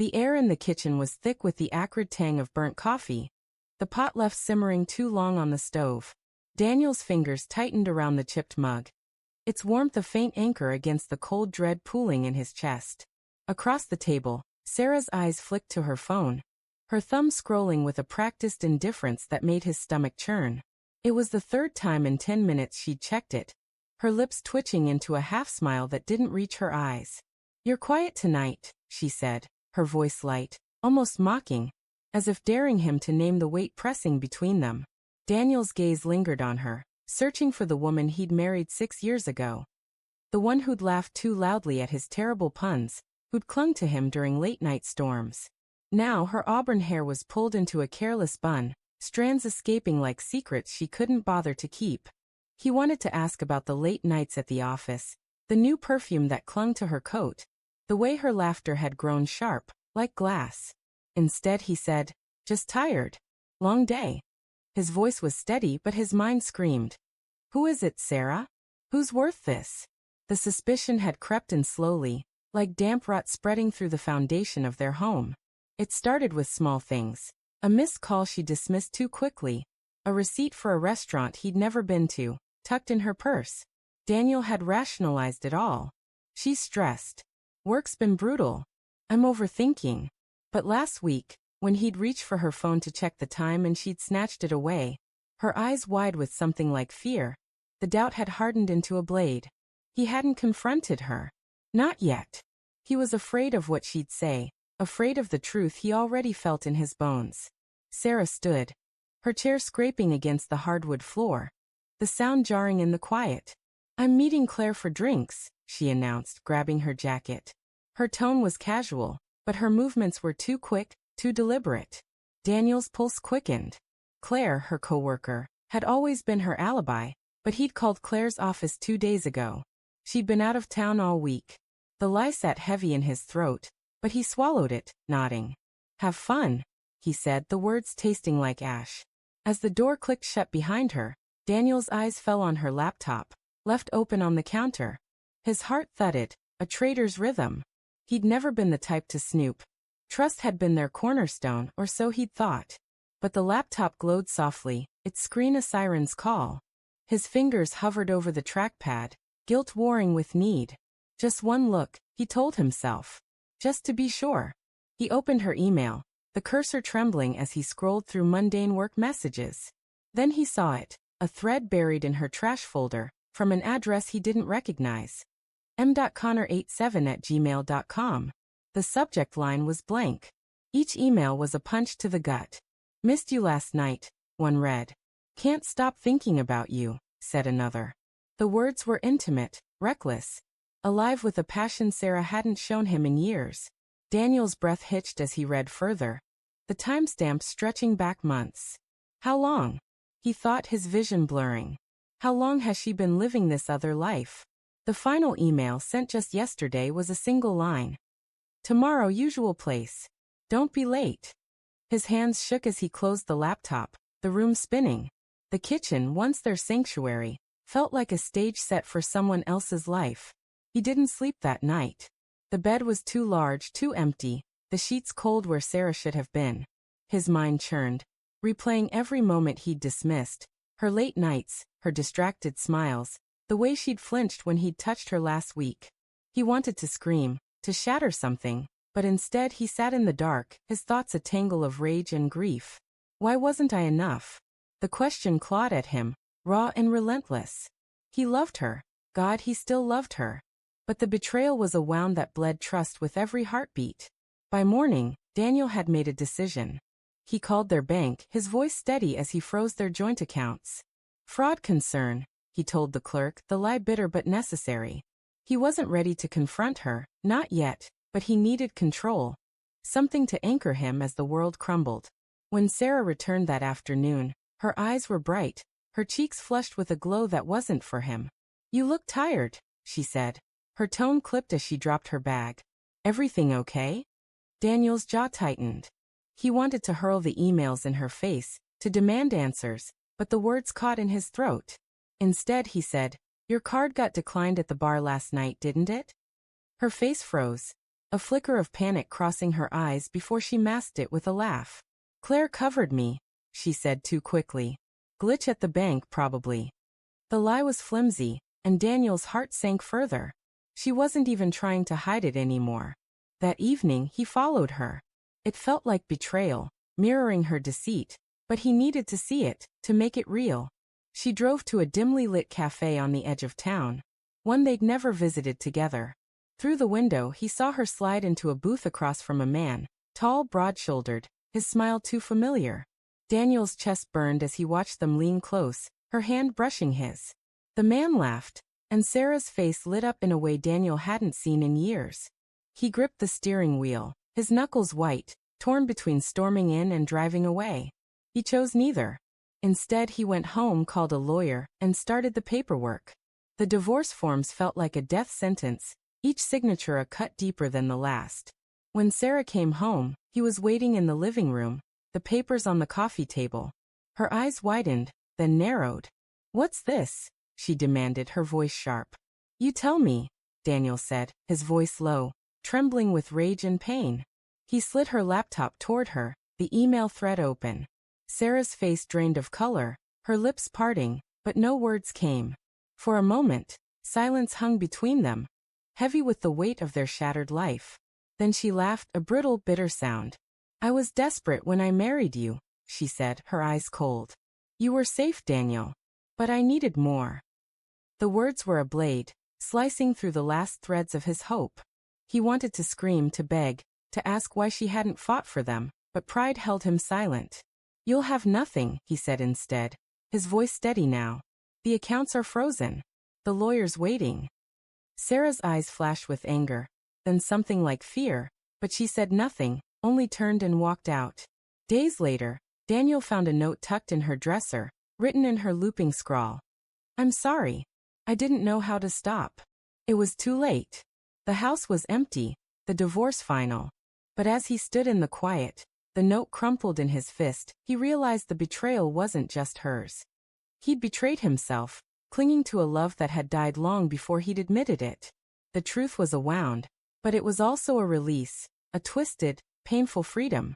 The air in the kitchen was thick with the acrid tang of burnt coffee, the pot left simmering too long on the stove. Daniel's fingers tightened around the chipped mug, its warmth a faint anchor against the cold dread pooling in his chest. Across the table, Sarah's eyes flicked to her phone, her thumb scrolling with a practiced indifference that made his stomach churn. It was the third time in 10 minutes she'd checked it, her lips twitching into a half-smile that didn't reach her eyes. "You're quiet tonight," she said, her voice light, almost mocking, as if daring him to name the weight pressing between them. Daniel's gaze lingered on her, searching for the woman he'd married 6 years ago. The one who'd laughed too loudly at his terrible puns, who'd clung to him during late-night storms. Now her auburn hair was pulled into a careless bun, strands escaping like secrets she couldn't bother to keep. He wanted to ask about the late nights at the office, the new perfume that clung to her coat, the way her laughter had grown sharp, like glass. Instead he said, "Just tired. Long day." His voice was steady but his mind screamed, "Who is it, Sarah? Who's worth this?" The suspicion had crept in slowly, like damp rot spreading through the foundation of their home. It started with small things. A missed call she dismissed too quickly, a receipt for a restaurant he'd never been to, tucked in her purse. Daniel had rationalized it all. "She's stressed. Work's been brutal. I'm overthinking." But last week, when he'd reached for her phone to check the time and she'd snatched it away, her eyes wide with something like fear, the doubt had hardened into a blade. He hadn't confronted her. Not yet. He was afraid of what she'd say, afraid of the truth he already felt in his bones. Sarah stood, her chair scraping against the hardwood floor, the sound jarring in the quiet. "I'm meeting Claire for drinks," she announced, grabbing her jacket. Her tone was casual, but her movements were too quick, too deliberate. Daniel's pulse quickened. Claire, her coworker, had always been her alibi, but he'd called Claire's office 2 days ago. She'd been out of town all week. The lie sat heavy in his throat, but he swallowed it, nodding. "Have fun," he said, the words tasting like ash. As the door clicked shut behind her, Daniel's eyes fell on her laptop, left open on the counter. His heart thudded, a traitor's rhythm. He'd never been the type to snoop. Trust had been their cornerstone, or so he'd thought. But the laptop glowed softly, its screen a siren's call. His fingers hovered over the trackpad, guilt warring with need. Just one look, he told himself. Just to be sure. He opened her email, the cursor trembling as he scrolled through mundane work messages. Then he saw it, a thread buried in her trash folder, from an address he didn't recognize. m.connor87@gmail.com. The subject line was blank. Each email was a punch to the gut. "Missed you last night," one read. "Can't stop thinking about you," said another. The words were intimate, reckless, alive with a passion Sarah hadn't shown him in years. Daniel's breath hitched as he read further, the timestamp stretching back months. How long? He thought, his vision blurring. How long has she been living this other life? The final email, sent just yesterday, was a single line. "Tomorrow, usual place. Don't be late." His hands shook as he closed the laptop, the room spinning. The kitchen, once their sanctuary, felt like a stage set for someone else's life. He didn't sleep that night. The bed was too large, too empty, the sheets cold where Sarah should have been. His mind churned, replaying every moment he'd dismissed, her late nights, her distracted smiles, the way she'd flinched when he'd touched her last week. He wanted to scream, to shatter something, but instead he sat in the dark, his thoughts a tangle of rage and grief. Why wasn't I enough? The question clawed at him, raw and relentless. He loved her. God, he still loved her. But the betrayal was a wound that bled trust with every heartbeat. By morning, Daniel had made a decision. He called their bank, his voice steady as he froze their joint accounts. "Fraud concern," he told the clerk, the lie bitter but necessary. He wasn't ready to confront her, not yet, but he needed control. Something to anchor him as the world crumbled. When Sarah returned that afternoon, her eyes were bright, her cheeks flushed with a glow that wasn't for him. "You look tired," she said. Her tone clipped as she dropped her bag. "Everything okay?" Daniel's jaw tightened. He wanted to hurl the emails in her face, to demand answers, but the words caught in his throat. Instead he said, "Your card got declined at the bar last night, didn't it?" Her face froze. a flicker of panic crossing her eyes before she masked it with a laugh. Claire covered me, she said too quickly. Glitch at the bank, probably. The lie was flimsy, and Daniel's heart sank further. She wasn't even trying to hide it anymore. That evening, he followed her. It felt like betrayal, mirroring her deceit, but he needed to see it, to make it real. She drove to a dimly lit cafe on the edge of town, one they'd never visited together. Through the window, he saw her slide into a booth across from a man, tall, broad-shouldered, his smile too familiar. Daniel's chest burned as he watched them lean close, her hand brushing his. The man laughed, and Sarah's face lit up in a way Daniel hadn't seen in years. He gripped the steering wheel, his knuckles white, torn between storming in and driving away. He chose neither. Instead, he went home, called a lawyer, and started the paperwork. The divorce forms felt like a death sentence, each signature a cut deeper than the last. When Sarah came home, he was waiting in the living room, the papers on the coffee table. Her eyes widened, then narrowed. "What's this?" she demanded, her voice sharp. "You tell me," Daniel said, his voice low, trembling with rage and pain. He slid her laptop toward her, the email thread open. Sarah's face drained of color, her lips parting, but no words came. For a moment, silence hung between them, heavy with the weight of their shattered life. Then she laughed, a brittle, bitter sound. "I was desperate when I married you," she said, her eyes cold. "You were safe, Daniel. But I needed more." The words were a blade, slicing through the last threads of his hope. He wanted to scream, to beg, to ask why she hadn't fought for them, but pride held him silent. "You'll have nothing," he said instead, his voice steady now. "The accounts are frozen. The lawyer's waiting." Sarah's eyes flashed with anger, then something like fear, but she said nothing, only turned and walked out. Days later, Daniel found a note tucked in her dresser, written in her looping scrawl. "I'm sorry. I didn't know how to stop. It was too late." The house was empty, the divorce final. But as he stood in the quiet, the note crumpled in his fist, he realized the betrayal wasn't just hers. He'd betrayed himself, clinging to a love that had died long before he'd admitted it. The truth was a wound, but it was also a release, a twisted, painful freedom.